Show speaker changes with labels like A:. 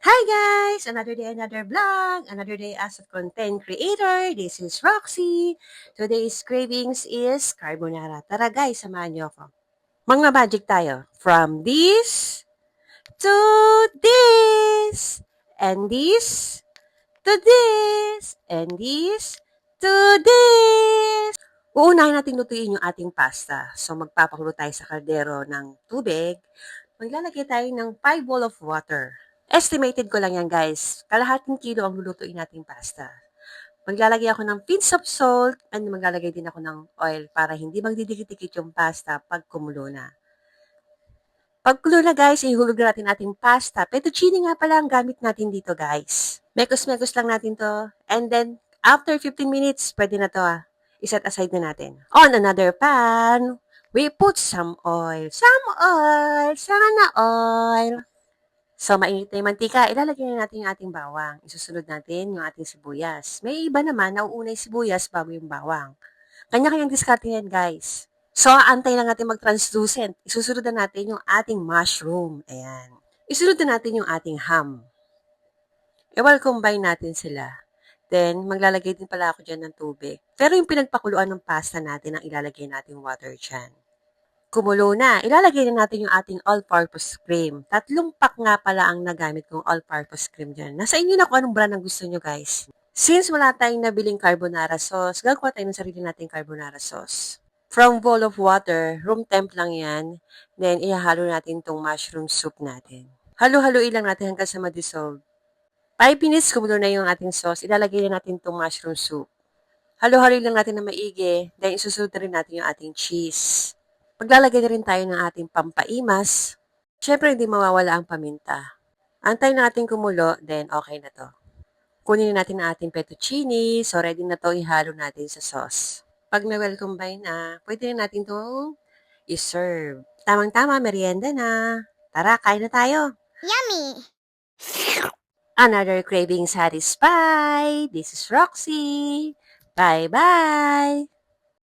A: Hi guys! Another day, another vlog. Another day as a content creator. This is Roxy. Today's cravings is carbonara. Tara guys, samahan niyo ako. Mga magic tayo. From this to this. And this to this. And this to this. Uunahin natin lutuin yung ating pasta. So magpapakulo tayo sa kaldero ng tubig. Maglalagay tayo ng 5 bowl of water. Estimated ko lang yan guys. Kalahating kilo ang lulutuin nating pasta. Maglalagay ako ng pinch of salt and maglalagay din ako ng oil para hindi magdidikit-dikit yung pasta pag kumulo na. Pag kulo na guys, ihulog na natin ating pasta. Fettuccine nga pala ang gamit natin dito guys. Mekos-mekos lang natin to. And then, after 15 minutes, pwede na to iset aside na natin. On another pan, we put some oil. Some oil. Sana oil. So, mainit na yung mantika, ilalagay na natin yung ating bawang. Isusunod natin yung ating sibuyas. May iba naman, nauuna yung sibuyas bago yung bawang. Kanya-kanyang diskarte yan, guys. So, antay lang natin mag-translucent. Isusunod na natin yung ating mushroom. Ayan. Isunod na natin yung ating ham. I-combine natin sila. Then, maglalagay din pala ako dyan ng tubig. Pero yung pinagpakuluan ng pasta natin ang ilalagay natin water dyan. Kumulo na. Ilalagay na natin yung ating all-purpose cream. 3 pack nga pala ang nagamit kong all-purpose cream dyan. Nasa inyo na kung anong brand ang gusto nyo, guys. Since wala tayong nabiling carbonara sauce, gagawa tayo ng sarili nating carbonara sauce. From bowl of water, room temp lang yan. Then, ihahalo natin tong mushroom soup natin. Halo-haluin lang natin hanggang sa ma-dissolve. 5 minutes kumulo na yung ating sauce. Ilalagay na natin tong mushroom soup. Halo-haluin lang natin na maigi. Then, isusunod na rin natin yung ating cheese. Maglalagay na rin tayo ng ating pampaimas. Siyempre, hindi mawawala ang paminta. Antayin natin kumulo, then okay na to. Kunin na natin ang ating fettuccine. So, ready na to ihalo natin sa sauce. Pag na-well combine na, pwede na natin itong i-serve. Tamang-tama, merienda na. Tara, kain na tayo.
B: Yummy!
A: Another craving satisfied. This is Roxy. Bye-bye!